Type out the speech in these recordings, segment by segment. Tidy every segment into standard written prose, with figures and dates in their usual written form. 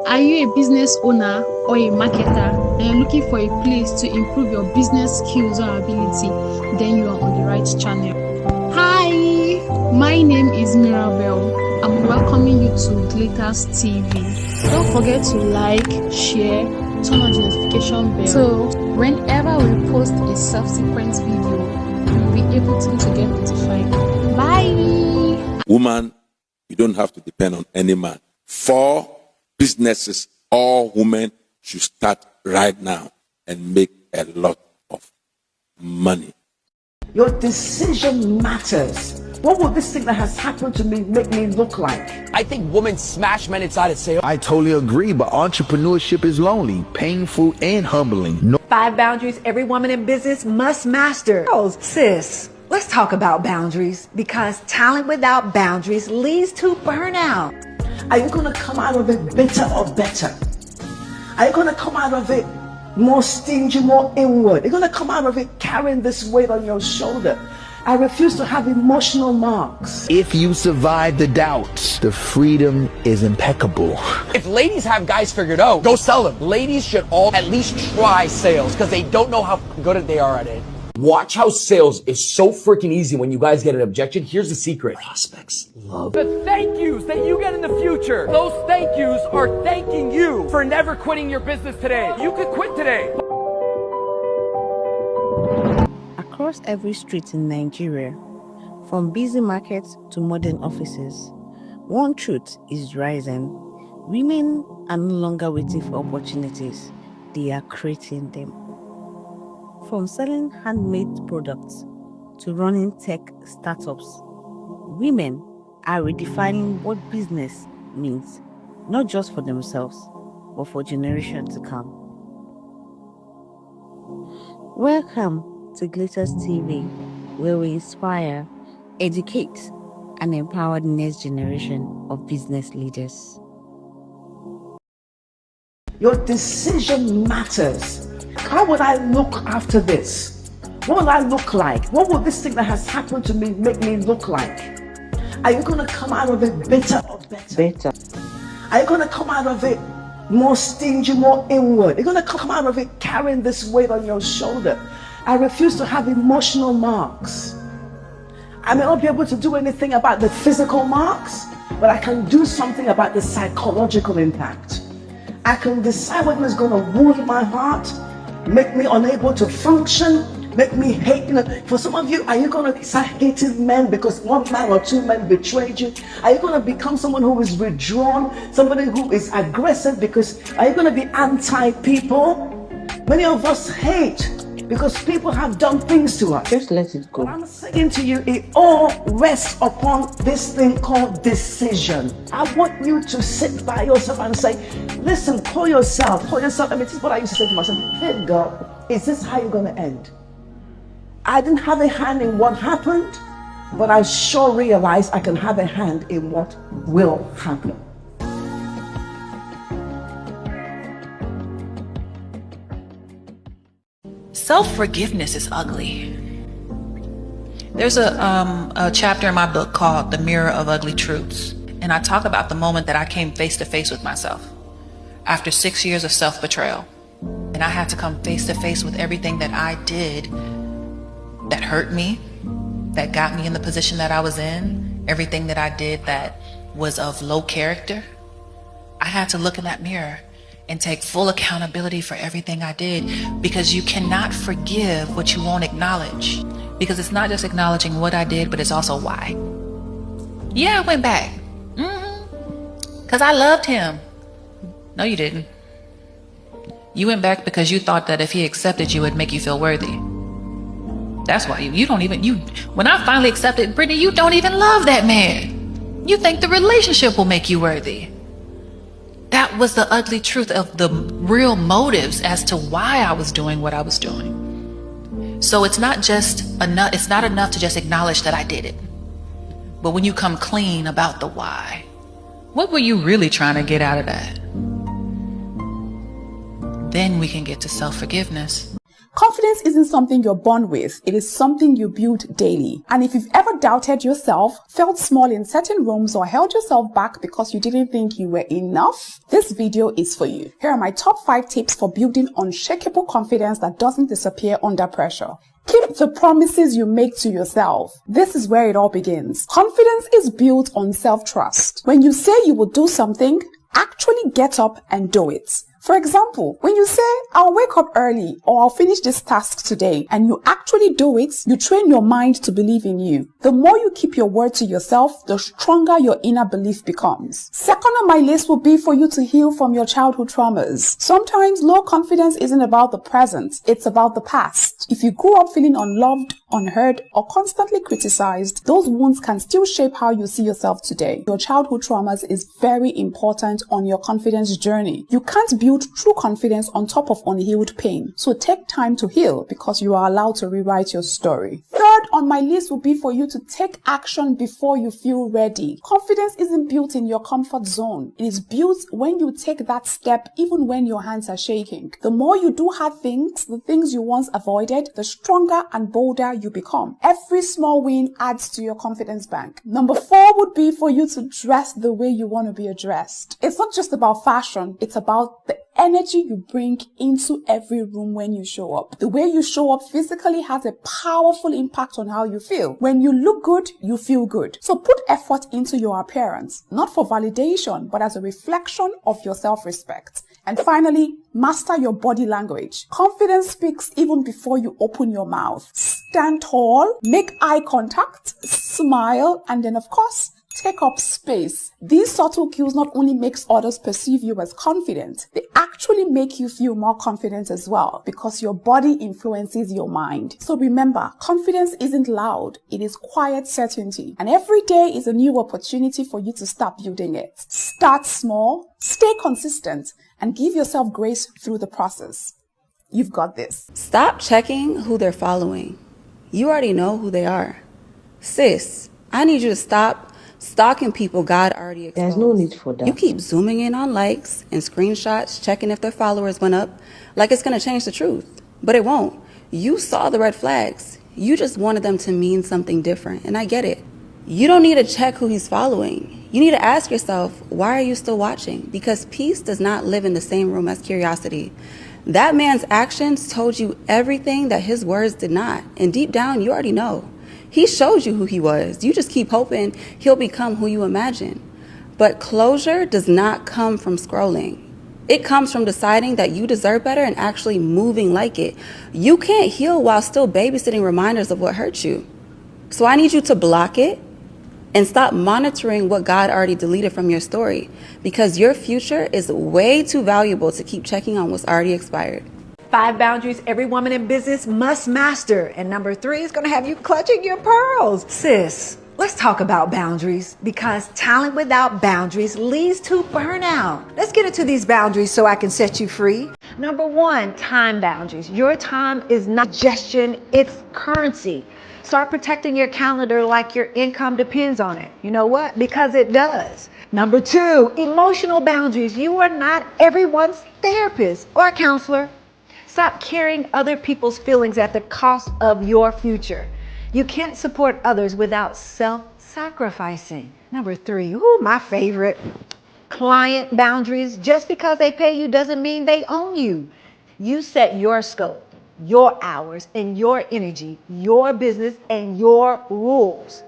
Are you a business owner or a marketer and you're looking for a place to improve your business skills or ability? Then you are on the right channel. Hi, my name is Mirabel. I'm welcoming you to Glittarz TV. Don't forget to like, share, turn on the notification bell. So whenever we post a subsequent video, you'll be able to get notified. Bye. Woman, you don't have to depend on any man. For businesses, all women should start right now and make a lot of money. Your decision matters. What will this thing that has happened to me make me look like? I think women smash men inside and say, I totally agree, but entrepreneurship is lonely, painful, and humbling. No 5 boundaries every woman in business must master. Oh, sis, let's talk about boundaries, because talent without boundaries leads to burnout. Are you going to come out of it bitter or better? Are you going to come out of it more stingy, more inward? You're going to come out of it carrying this weight on your shoulder. I refuse to have emotional marks. If you survive the doubts, the freedom is impeccable. if ladies have guys figured out, go sell them. Ladies should all at least try sales because they don't know how good they are at it. Watch how sales is so freaking easy when you guys get an objection. Here's the secret. Prospects love the thank yous that you get in the future. Those thank yous are thanking you for never quitting your business today. You could quit today. Across every street in Nigeria, from busy markets to modern offices, one truth is rising. Women are no longer waiting for opportunities. They are creating them. From selling handmade products to running tech startups, women are redefining what business means, not just for themselves, but for generations to come. Welcome to Glittarz TV, where we inspire, educate, and empower the next generation of business leaders. Your decision matters. How would I look after this? What will I look like? What will this thing that has happened to me make me look like? Are you going to come out of it bitter or better? Are you going to come out of it more stingy, more inward? You're going to come out of it carrying this weight on your shoulder. I refuse to have emotional marks. I may not be able to do anything about the physical marks, but I can do something about the psychological impact. I can decide whether it's going to wound my heart, make me unable to function, make me hate. For some of you, are you going to start hating men because one man or 2 men betrayed you? Are you going to become someone who is withdrawn, somebody who is aggressive? Because are you going to be anti-people? Many of us hate because people have done things to us. Just let it go. But I'm saying to you, it all rests upon this thing called decision. I want you to sit by yourself and say, listen, call yourself. I mean, this is what I used to say to myself. Hey God, is this how you're going to end? I didn't have a hand in what happened, but I sure realized I can have a hand in what will happen. Self-forgiveness is ugly. There's a chapter in my book called The Mirror of Ugly Truths, and I talk about the moment that I came face to face with myself after 6 years of self-betrayal, and I had to come face to face with everything that I did that hurt me, that got me in the position that I was in, everything that I did that was of low character. I had to look in that mirror and take full accountability for everything I did, because you cannot forgive what you won't acknowledge. Because it's not just acknowledging what I did, but it's also why. Yeah, I went back. Because I loved him. No, you didn't. You went back because you thought that if he accepted you, it'd make you feel worthy. That's why you don't even, when I finally accepted Brittany, you don't even love that man. You think the relationship will make you worthy. That was the ugly truth of the real motives as to why I was doing what I was doing. So it's not enough to just acknowledge that I did it. But when you come clean about the why, what were you really trying to get out of that? Then we can get to self-forgiveness. Confidence isn't something you're born with. It is something you build daily. And if you've ever doubted yourself, felt small in certain rooms, or held yourself back because you didn't think you were enough, this video is for you. Here are my top 5 tips for building unshakable confidence that doesn't disappear under pressure. Keep the promises you make to yourself. This is where it all begins. Confidence is built on self-trust. When you say you will do something, actually get up and do it. For example, when you say, I'll wake up early or I'll finish this task today, and you actually do it, you train your mind to believe in you. The more you keep your word to yourself, the stronger your inner belief becomes. Second on my list will be for you to heal from your childhood traumas. Sometimes low confidence isn't about the present, it's about the past. If you grew up feeling unloved, unheard, or constantly criticized, those wounds can still shape how you see yourself today. Your childhood traumas is very important on your confidence journey. You can't build true confidence on top of unhealed pain. So take time to heal, because you are allowed to rewrite your story. Third on my list will be for you to take action before you feel ready. Confidence isn't built in your comfort zone. It is built when you take that step even when your hands are shaking. The more you do hard things, the things you once avoided, the stronger and bolder you become. Every small win adds to your confidence bank. Number 4 would be for you to dress the way you want to be addressed. It's not just about fashion, it's about the energy you bring into every room when you show up. The way you show up physically has a powerful impact on how you feel. When you look good, you feel good. So put effort into your appearance, not for validation, but as a reflection of your self-respect. And finally, master your body language. Confidence speaks even before you open your mouth. Stand tall, make eye contact, smile, and then of course, take up space. These subtle cues not only makes others perceive you as confident, they actually make you feel more confident as well, because your body influences your mind. So remember, confidence isn't loud, it is quiet certainty. And every day is a new opportunity for you to start building it. Start small, stay consistent, and give yourself grace through the process. You've got this. Stop checking who they're following. You already know who they are. Sis, I need you to stop stalking people God already exposed. There's no need for that. You keep zooming in on likes and screenshots, checking if their followers went up, like it's going to change the truth. But it won't. You saw the red flags. You just wanted them to mean something different, and I get it. You don't need to check who he's following. You need to ask yourself, why are you still watching? Because peace does not live in the same room as curiosity. That man's actions told you everything that his words did not. And deep down, you already know. He showed you who he was. You just keep hoping he'll become who you imagine. But closure does not come from scrolling. It comes from deciding that you deserve better and actually moving like it. You can't heal while still babysitting reminders of what hurt you. So I need you to block it and stop monitoring what God already deleted from your story, because your future is way too valuable to keep checking on what's already expired. 5 boundaries every woman in business must master. And number 3 is going to have you clutching your pearls. Sis, let's talk about boundaries, because talent without boundaries leads to burnout. Let's get into these boundaries so I can set you free. Number 1, time boundaries. Your time is not suggestion, it's currency. Start protecting your calendar like your income depends on it. You know what? Because it does. Number 2, emotional boundaries. You are not everyone's therapist or counselor. Stop carrying other people's feelings at the cost of your future. You can't support others without self-sacrificing. Number 3, my favorite, client boundaries. Just because they pay you doesn't mean they own you. You set your scope, your hours, and your energy, your business, and your rules.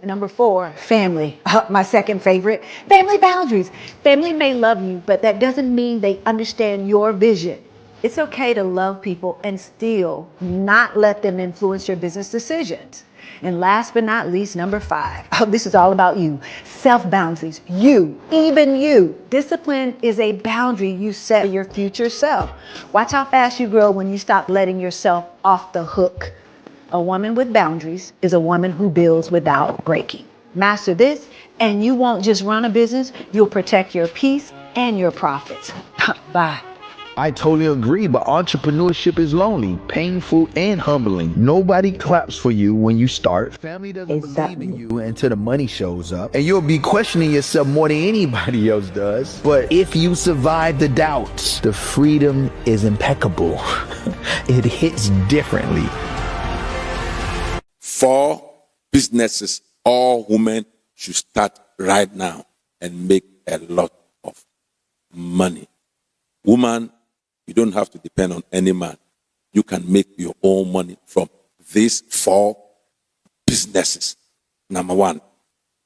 And number 4, family. My second favorite, family boundaries. Family may love you, but that doesn't mean they understand your vision. It's okay to love people and still not let them influence your business decisions. And last but not least, number 5. This is all about you. Self-boundaries. You, even you. Discipline is a boundary you set for your future self. Watch how fast you grow when you stop letting yourself off the hook. A woman with boundaries is a woman who builds without breaking. Master this, and you won't just run a business, you'll protect your peace and your profits. Bye. I totally agree, but entrepreneurship is lonely, painful, and humbling. Nobody claps for you when you start. Family doesn't believe in you until the money shows up. And you'll be questioning yourself more than anybody else does. But if you survive the doubts, the freedom is impeccable. It hits differently. For businesses, all women should start right now and make a lot of money. Woman, you don't have to depend on any man. You can make your own money from these 4 businesses. Number 1,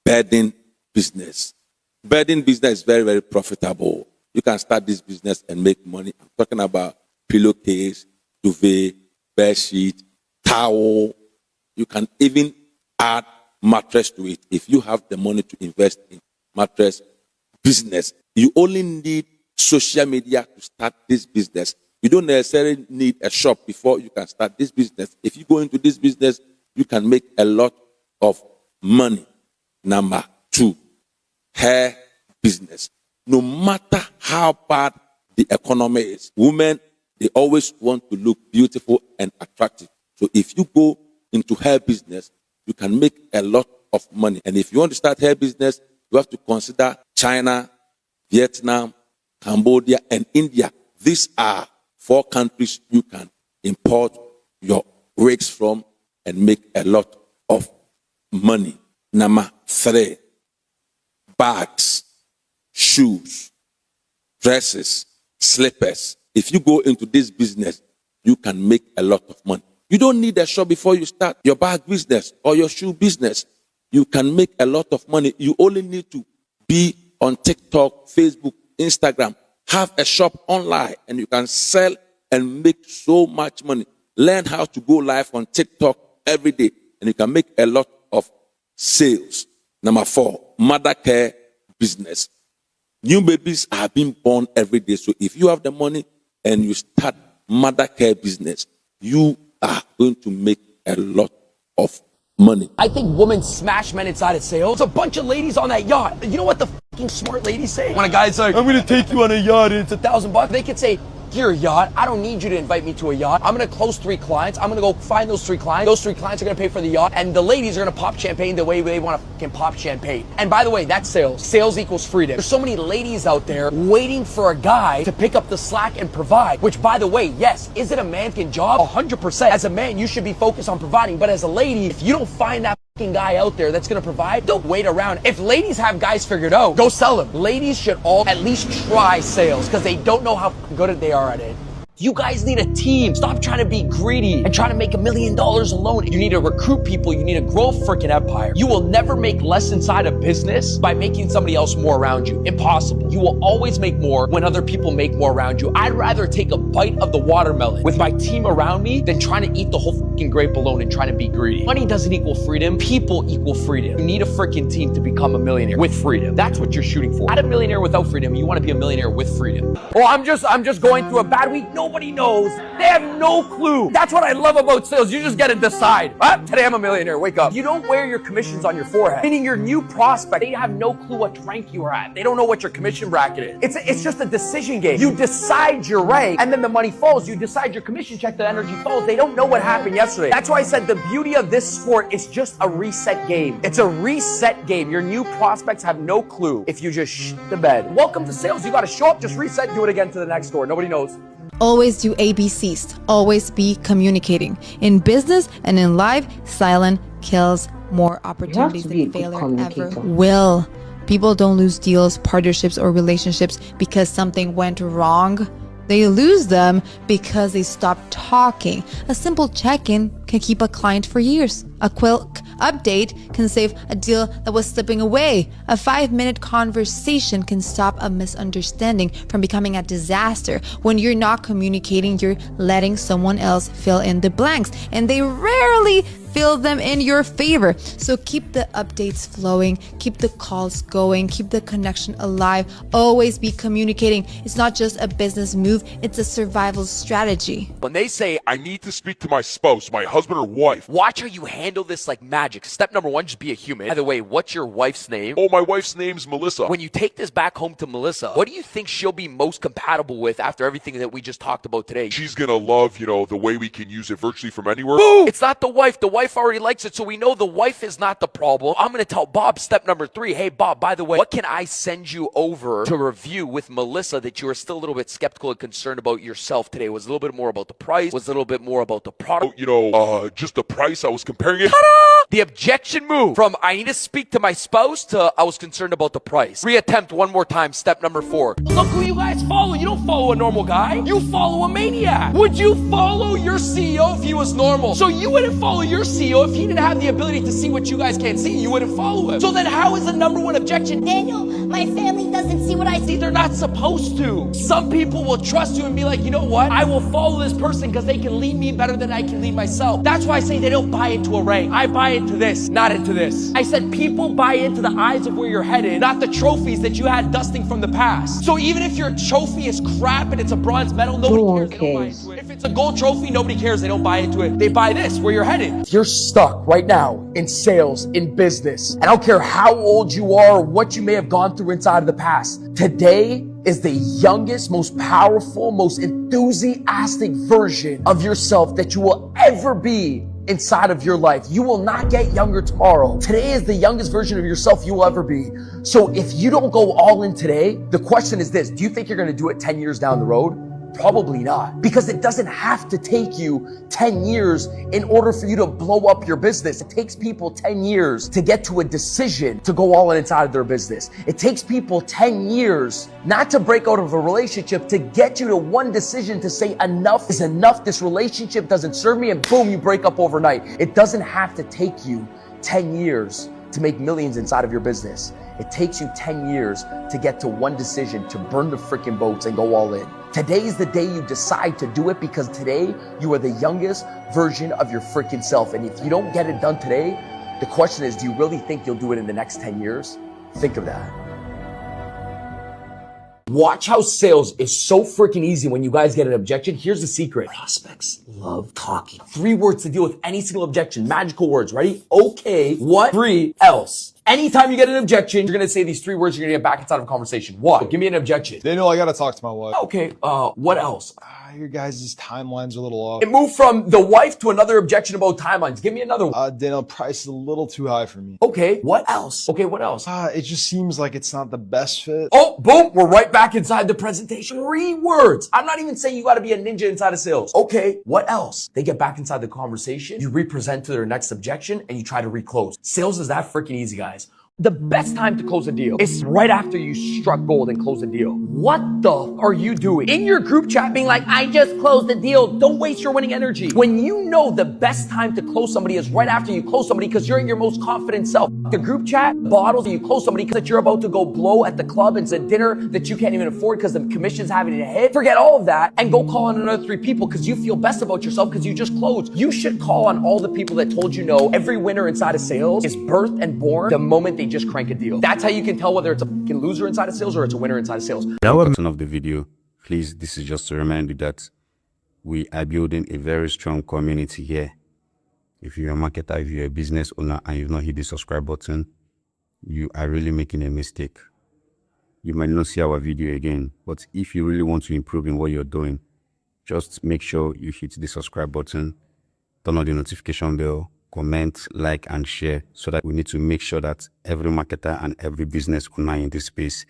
bedding business. Bedding business is very, very profitable. You can start this business and make money. I'm talking about pillowcase, duvet, bed sheet, towel. You can even add mattress to it if you have the money to invest in mattress business. You only need social media to start this business. You don't necessarily need a shop before you can start this business. If you go into this business, you can make a lot of money. Number 2, hair business. No matter how bad the economy is, women, they always want to look beautiful and attractive. So if you go into hair business, you can make a lot of money. And if you want to start hair business, you have to consider China, Vietnam, Cambodia, and India. These are 4 countries you can import your wigs from and make a lot of money. Number 3, bags, shoes, dresses, slippers. If you go into this business, you can make a lot of money. You don't need a shop before you start your bag business or your shoe business. You can make a lot of money. You only need to be on TikTok, Facebook, Instagram. Have a shop online and you can sell and make so much money. Learn how to go live on TikTok every day and you can make a lot of sales. Number 4, mother care business. New babies are being born every day. So if you have the money and you start mother care business, you are going to make a lot of money. I think women smash men inside of sales. There's a bunch of ladies on that yacht. You know what the fucking smart ladies say? When a guy's like, I'm gonna take you on a yacht and it's $1,000, they could say, here, yacht, I don't need you to invite me to a yacht. I'm gonna close 3 clients. I'm gonna go find those 3 clients. Those 3 clients are gonna pay for the yacht, and the ladies are gonna pop champagne the way they wanna fucking pop champagne. And by the way, that's sales. Sales equals freedom. There's so many ladies out there waiting for a guy to pick up the slack and provide, which by the way, yes, is it a man-can job? 100%. As a man, you should be focused on providing, but as a lady, if you don't find that guy out there that's gonna provide, don't wait around. If ladies have guys figured out, go sell them. Ladies should all at least try sales because they don't know how good they are at it. You guys need a team. Stop trying to be greedy and trying to make $1 million alone. You need to recruit people. You need to grow a freaking empire. You will never make less inside a business by making somebody else more around you. Impossible. You will always make more when other people make more around you. I'd rather take a bite of the watermelon with my team around me than trying to eat the whole freaking grape alone and trying to be greedy. Money doesn't equal freedom. People equal freedom. You need a freaking team to become a millionaire with freedom. That's what you're shooting for. Not a millionaire without freedom. You want to be a millionaire with freedom. Oh, I'm just going through a bad week. Nobody knows. They have no clue. That's what I love about sales. You just get to decide. Today I'm a millionaire. Wake up. You don't wear your commissions on your forehead. Meaning your new prospect, they have no clue what rank you are at. They don't know what your commission bracket is. It's just a decision game. You decide your rank and then the money falls. You decide your commission check, the energy falls. They don't know what happened yesterday. That's why I said the beauty of this sport is just a reset game. It's a reset game. Your new prospects have no clue if you just shit the bed. Welcome to sales. You got to show up, just reset, do it again to the next door. Nobody knows. Always do ABCs. Always be communicating. In business and in life, silence kills more opportunities than failure ever will. People don't lose deals, partnerships, or relationships because something went wrong. They lose them because they stopped talking. A simple check-in can keep a client for years. A quick update can save a deal that was slipping away. A 5-minute conversation can stop a misunderstanding from becoming a disaster. When you're not communicating, you're letting someone else fill in the blanks, and they rarely fill them in your favor. So keep the updates flowing, keep the calls going, keep the connection alive. Always be communicating. It's not just a business move, it's a survival strategy. When they say, I need to speak to my spouse, my husband or wife, watch how you handle handle this like magic. Step number 1, just be a human. By the way, what's your wife's name? Oh, my wife's name's Melissa. When you take this back home to Melissa, what do you think she'll be most compatible with after everything that we just talked about today? She's gonna love, the way we can use it virtually from anywhere. Boom! It's not the wife. The wife already likes it, so we know the wife is not the problem. I'm gonna tell Bob step number 3. Hey, Bob, by the way, what can I send you over to review with Melissa that you are still a little bit skeptical and concerned about yourself today? Was it a little bit more about the price? Was it a little bit more about the product? Just the price. I was comparing it. Ta-da! The objection move from I need to speak to my spouse to I was concerned about the price. Reattempt one more time. Step number 4. Look who you guys follow. You don't follow a normal guy. You follow a maniac. Would you follow your CEO if he was normal? So you wouldn't follow your CEO if he didn't have the ability to see what you guys can't see. You wouldn't follow him. So then how is the number 1 objection? Daniel, my family doesn't see what I see. They're not supposed to. Some people will trust you and be like, you know what? I will follow this person because they can lead me better than I can lead myself. That's why I say they don't buy into a rank. I buy into this, not into this. I said people buy into the eyes of where you're headed, not the trophies that you had dusting from the past. So even if your trophy is crap and it's a bronze medal, nobody cares. They don't buy into it. If it's a gold trophy, nobody cares. They don't buy into it. They buy this, where you're headed. If you're stuck right now in sales, in business, and I don't care how old you are or what you may have gone through inside of the past, today is the youngest, most powerful, most enthusiastic version of yourself that you will ever be inside of your life. You will not get younger tomorrow. Today is the youngest version of yourself you will ever be. So if you don't go all in today, the question is this: do you think you're going to do it 10 years down the road? Probably not, because it doesn't have to take you 10 years in order for you to blow up your business. It takes people 10 years to get to a decision to go all in inside of their business. It takes people 10 years not to break out of a relationship, to get you to one decision to say enough is enough. This relationship doesn't serve me, and boom, you break up overnight. It doesn't have to take you 10 years to make millions inside of your business. It takes you 10 years to get to one decision, to burn the freaking boats and go all in. Today is the day you decide to do it, because today you are the youngest version of your freaking self. And if you don't get it done today, the question is, do you really think you'll do it in the next 10 years? Think of that. Watch how sales is so freaking easy when you guys get an objection. Here's the secret. Prospects love talking. 3 words to deal with any single objection. Magical words. Ready? Okay. What? 3 else. Anytime you get an objection, you're going to say these 3 words. You're going to get back inside of a conversation. What? Give me an objection. Daniel, I got to talk to my wife. Okay. What else? Your guys' timelines are a little off. It moved from the wife to another objection about timelines. Give me another one. Daniel, price is a little too high for me. Okay. What else? Okay. What else? It just seems like it's not the best fit. Oh, boom. We're right back inside the presentation. 3 words. I'm not even saying you got to be a ninja inside of sales. Okay. What else? They get back inside the conversation. You represent to their next objection and you try to reclose. Sales is that freaking easy, guys. The best time to close a deal is right after you struck gold and close a deal. What the are you doing? In your group chat being like, I just closed the deal. Don't waste your winning energy. When you know the best time to close somebody is right after you close somebody, because you're in your most confident self. The group chat bottles and you close somebody because you're about to go blow at the club and it's a dinner that you can't even afford because the commission's having a hit. Forget all of that and go call on another 3 people because you feel best about yourself because you just closed. You should call on all the people that told you no. Every winner inside of sales is birthed and born the moment they just crank a deal. That's how you can tell whether it's a loser inside of sales or it's a winner inside of sales. Now, of the video, please, this is just to remind you that we are building a very strong community here. If you're a marketer, if you're a business owner and you've not hit the subscribe button, you are really making a mistake. You might not see our video again, but if you really want to improve in what you're doing, just make sure you hit the subscribe button, turn on the notification bell, comment, like, and share, so that we need to make sure that every marketer and every business owner in this space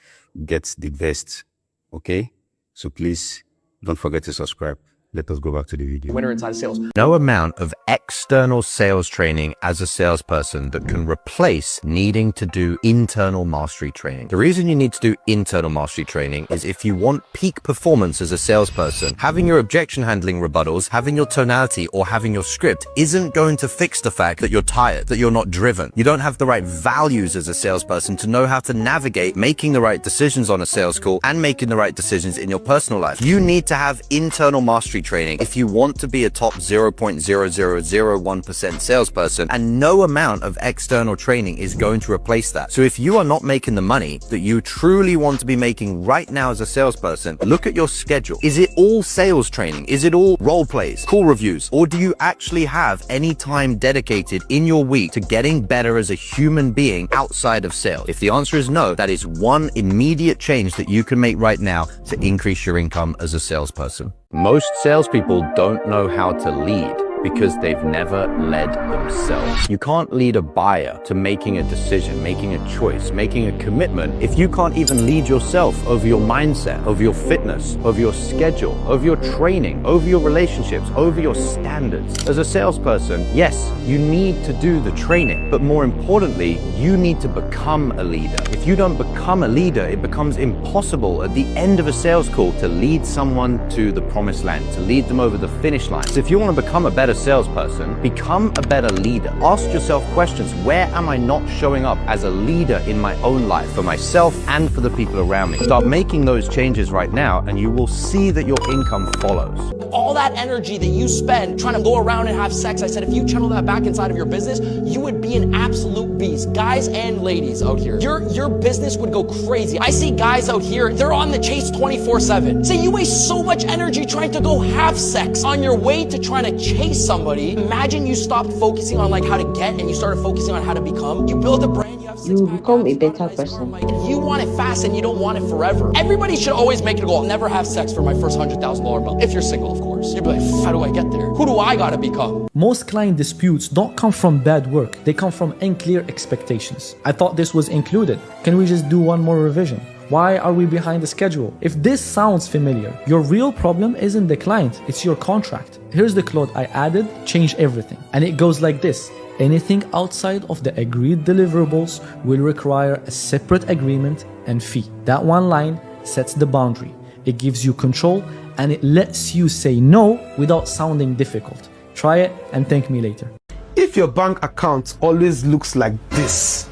gets the best. Okay? So please don't forget to subscribe. Let us go back to the video. Winner inside of sales. No amount of external sales training as a salesperson that can replace needing to do internal mastery training. The reason you need to do internal mastery training is if you want peak performance as a salesperson, having your objection handling rebuttals, having your tonality, or having your script isn't going to fix the fact that you're tired, that you're not driven. You don't have the right values as a salesperson to know how to navigate making the right decisions on a sales call and making the right decisions in your personal life. You need to have internal mastery training if you want to be a top 0.0001% salesperson, and no amount of external training is going to replace that. So if you are not making the money that you truly want to be making right now as a salesperson, look at your schedule. Is it all sales training? Is it all role plays, call reviews, or do you actually have any time dedicated in your week to getting better as a human being outside of sales? If the answer is no, that is one immediate change that you can make right now to increase your income as a salesperson. Most salespeople don't know how to lead because they've never led themselves. You can't lead a buyer to making a decision, making a choice, making a commitment if you can't even lead yourself over your mindset, over your fitness, over your schedule, over your training, over your relationships, over your standards. As a salesperson, yes, you need to do the training, but more importantly, you need to become a leader. If you don't become a leader, it becomes impossible at the end of a sales call to lead someone to the promised land, to lead them over the finish line. So if you want to become a better salesperson, become a better leader. Ask yourself questions. Where am I not showing up as a leader in my own life, for myself and for the people around me? Start making those changes right now, and you will see that your income follows. All that energy that you spend trying to go around and have sex, I said, if you channel that back inside of your business, you would be an absolute beast. Guys and ladies out here, your business would go crazy. I see guys out here, they're on the chase 24/7. Say you waste so much energy trying to go have sex on your way to trying to chase somebody. Imagine you stopped focusing on like how to get and you started focusing on how to become. You build a brand, you have you become a better person. You want it fast and you don't want it forever. Everybody should always make it a goal. Never have sex for my first $100,000 bill. If you're single, of course. You'd be like, how do I get there? Who do I gotta become? Most client disputes don't come from bad work. They come from unclear expectations. I thought this was included. Can we just do one more revision? Why are we behind the schedule? If this sounds familiar, your real problem isn't the client, it's your contract. Here's the clause I added, change everything. And it goes like this. Anything outside of the agreed deliverables will require a separate agreement and fee. That one line sets the boundary. It gives you control and it lets you say no without sounding difficult. Try it and thank me later. If your bank account always looks like this,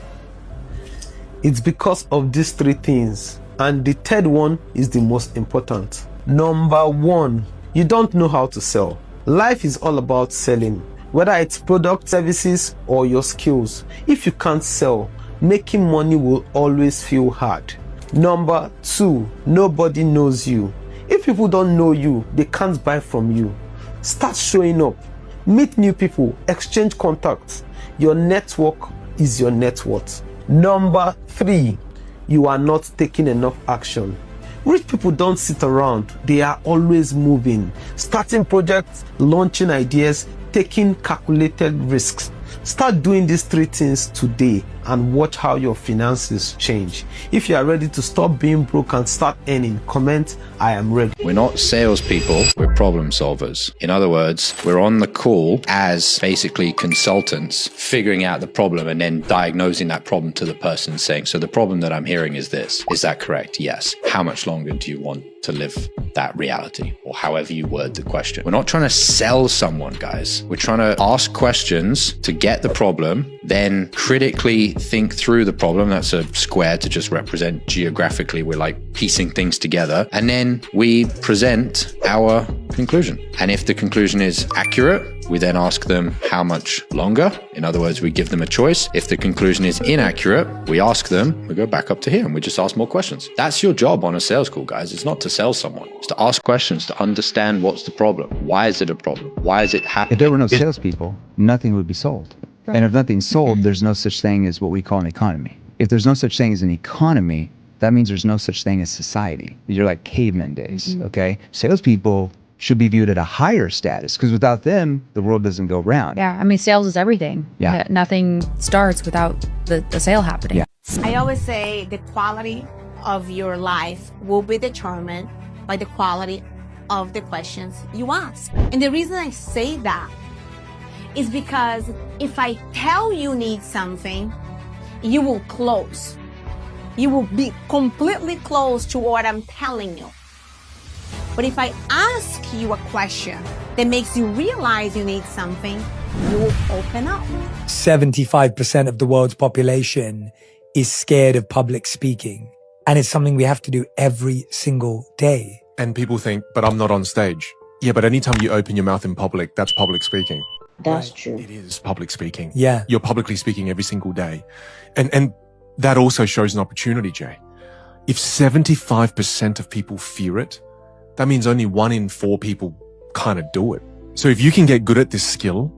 it's because of these three things. And the third one is the most important. Number one, you don't know how to sell. Life is all about selling, whether it's products, services, or your skills. If you can't sell, making money will always feel hard. Number two, nobody knows you. If people don't know you, they can't buy from you. Start showing up. Meet new people, exchange contacts. Your network is your net worth. Number three, you are not taking enough action. Rich people don't sit around, they are always moving, starting projects, launching ideas, taking calculated risks. Start doing these three things today and watch how your finances change. If you are ready to stop being broke and start earning, comment, I am ready. We're not salespeople, we're problem solvers. In other words, we're on the call as basically consultants, figuring out the problem and then diagnosing that problem to the person, saying, so the problem that I'm hearing is this. Is that correct? Yes. How much longer do you want to live that reality? Or however you word the question. We're not trying to sell someone, guys. We're trying to ask questions to get the problem, then critically think through the problem. That's a square to just represent geographically. We're like piecing things together. And then we present our conclusion. And if the conclusion is accurate, we then ask them how much longer. In other words, we give them a choice. If the conclusion is inaccurate, we ask them, we go back up to here and we just ask more questions. That's your job on a sales call, guys. It's not to sell someone. It's to ask questions, to understand what's the problem. Why is it a problem? Why is it happening? If there were no salespeople, nothing would be sold. Right. And if nothing's sold, there's no such thing as what we call an economy. If there's no such thing as an economy, that means there's no such thing as society. You're like caveman days, okay? Salespeople should be viewed at a higher status because without them, the world doesn't go round. Yeah, I mean, sales is everything. Yeah. Nothing starts without the sale happening. Yeah. I always say the quality of your life will be determined by the quality of the questions you ask. And the reason I say that is because if I tell you need something, you will close. You will be completely close to what I'm telling you. But if I ask you a question that makes you realize you need something, you will open up. 75% of the world's population is scared of public speaking. And it's something we have to do every single day. And people think, but I'm not on stage. Yeah, but anytime you open your mouth in public, that's public speaking. That's true. It is public speaking. Yeah. You're publicly speaking every single day. And that also shows an opportunity, Jay. If 75% of people fear it, that means only 1 in 4 people kind of do it. So if you can get good at this skill,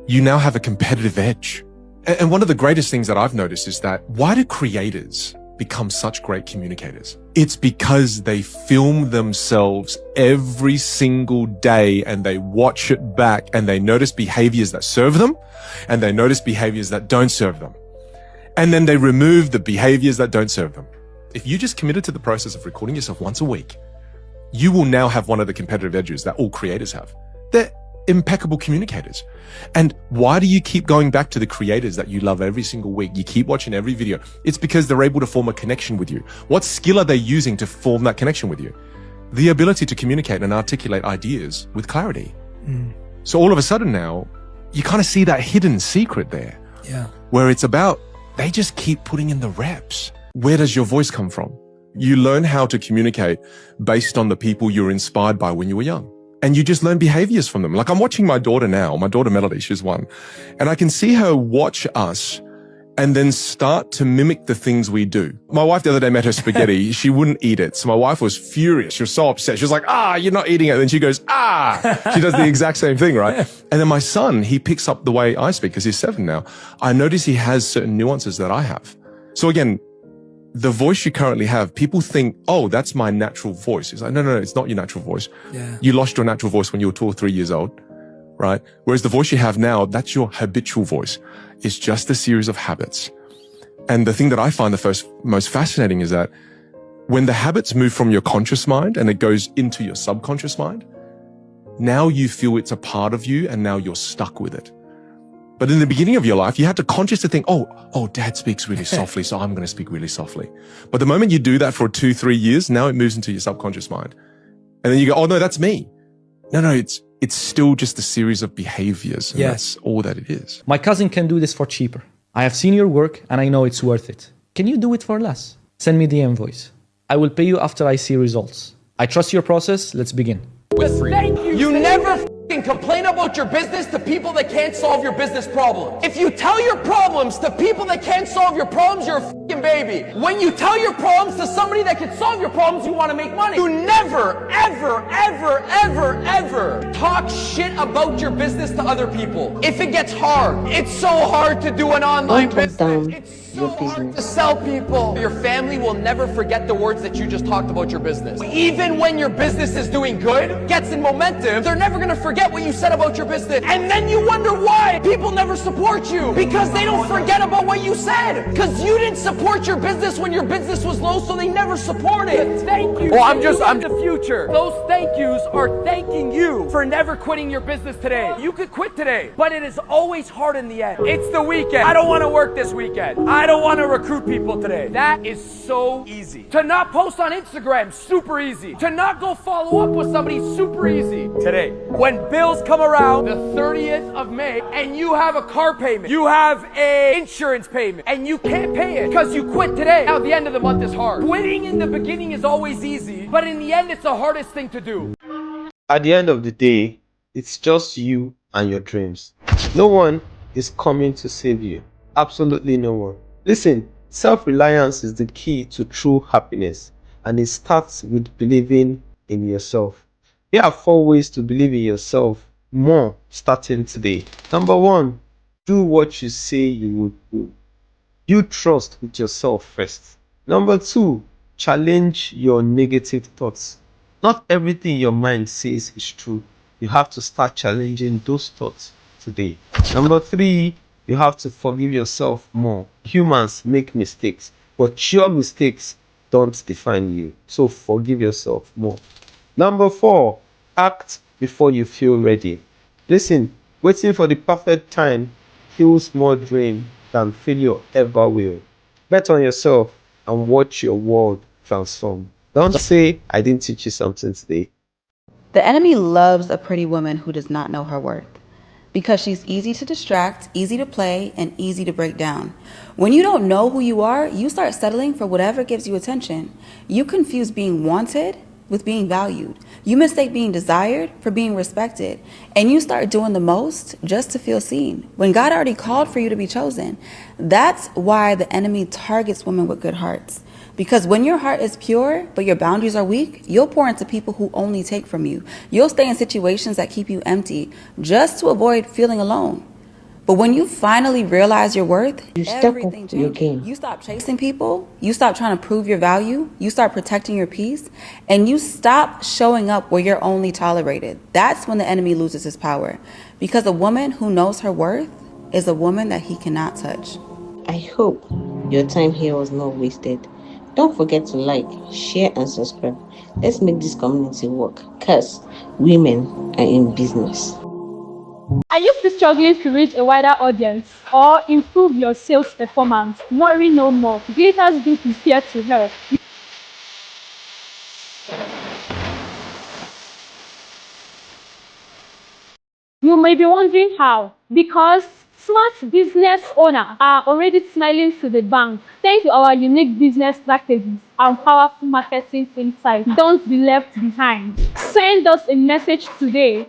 you now have a competitive edge. And one of the greatest things that I've noticed is that why do creators become such great communicators? It's because they film themselves every single day and they watch it back and they notice behaviors that serve them and they notice behaviors that don't serve them. And then they remove the behaviors that don't serve them. If you just committed to the process of recording yourself once a week, you will now have one of the competitive edges that all creators have. They're impeccable communicators. And why do you keep going back to the creators that you love every single week? You keep watching every video. It's because they're able to form a connection with you. What skill are they using to form that connection with you? The ability to communicate and articulate ideas with clarity. So all of a sudden now, you kind of see that hidden secret there. Yeah. Where it's about, they just keep putting in the reps. Where does your voice come from? You learn how to communicate based on the people you were inspired by when you were young. And you just learn behaviors from them. Like I'm watching my daughter now, my daughter Melody, she's 1. And I can see her watch us and then start to mimic the things we do. My wife the other day met her spaghetti. She wouldn't eat it. So my wife was furious. She was so upset. She was like, you're not eating it. And then she goes, She does the exact same thing, right? And then my son, he picks up the way I speak because he's 7 now. I notice he has certain nuances that I have. So again, the voice you currently have, people think, that's my natural voice. It's like, no, it's not your natural voice. Yeah. You lost your natural voice when you were 2 or 3 years old, right? Whereas the voice you have now, that's your habitual voice. It's just a series of habits. And the thing that I find the most fascinating is that when the habits move from your conscious mind and it goes into your subconscious mind, now you feel it's a part of you and now you're stuck with it. But in the beginning of your life, you had to consciously think, dad speaks really softly, so I'm going to speak really softly. But the moment you do that for 2-3 years, now it moves into your subconscious mind. And then you go, no, that's me. No, it's still just a series of behaviors. And that's all that it is. My cousin can do this for cheaper. I have seen your work and I know it's worth it. Can you do it for less? Send me the invoice. I will pay you after I see results. I trust your process. Let's begin. Thank you. You never complain about your business to people that can't solve your business problem. If you tell your problems to people that can't solve your problems, you're a baby. When you tell your problems to somebody that can solve your problems, you want to make money. You never, ever, ever, ever, ever talk shit about your business to other people. If it gets hard, it's so hard to do an online business. It's so hard to sell people. Your family will never forget the words that you just talked about your business. Even when your business is doing good, gets in momentum, they're never going to forget what you said about your business. And then you wonder why people never support you. Because they don't forget about what you said. Because you didn't support your business when your business was low, so they never support it. Thank you. Well, I'm the future. Those thank yous are thanking you for never quitting your business today. You could quit today, but it is always hard in the end. It's the weekend. I don't want to work this weekend. I don't want to recruit people today. That is so easy. To not post on Instagram, super easy. To not go follow up with somebody, super easy. Today, when bills come around the 30th of May and you have a car payment, you have a insurance payment, and you can't pay it because you quit today. Now, the end of the month is hard. Quitting in the beginning is always easy, but in the end, it's the hardest thing to do. At the end of the day, it's just you and your dreams. No one is coming to save you. Absolutely no one. Listen, self-reliance is the key to true happiness, and it starts with believing in yourself. There are 4 ways to believe in yourself more starting today. Number 1, do what you say you would do. You trust with yourself first. Number 2, challenge your negative thoughts. Not everything your mind says is true. You have to start challenging those thoughts today. Number 3, you have to forgive yourself more. Humans make mistakes, but your mistakes don't define you. So forgive yourself more. Number 4, act before you feel ready. Listen, waiting for the perfect time feels more drained than failure ever will. Bet on yourself and watch your world transform. Don't say, I didn't teach you something today. The enemy loves a pretty woman who does not know her worth, because she's easy to distract, easy to play, and easy to break down. When you don't know who you are, you start settling for whatever gives you attention. You confuse being wanted with being valued. You mistake being desired for being respected. And you start doing the most just to feel seen, when God already called for you to be chosen. That's why the enemy targets women with good hearts. Because when your heart is pure, but your boundaries are weak, you'll pour into people who only take from you. You'll stay in situations that keep you empty just to avoid feeling alone. But when you finally realize your worth, everything changes. You stop chasing people, you stop trying to prove your value, you start protecting your peace, and you stop showing up where you're only tolerated. That's when the enemy loses his power. Because a woman who knows her worth is a woman that he cannot touch. I hope your time here was not wasted. Don't forget to like, share, and subscribe. Let's make this community work, because women are in business. Are you still struggling to reach a wider audience or improve your sales performance? Worry no more. Glittarz TV is here to help. You may be wondering how. Because smart business owners are already smiling to the bank thanks to our unique business strategies and powerful marketing insights. Don't be left behind. Send us a message today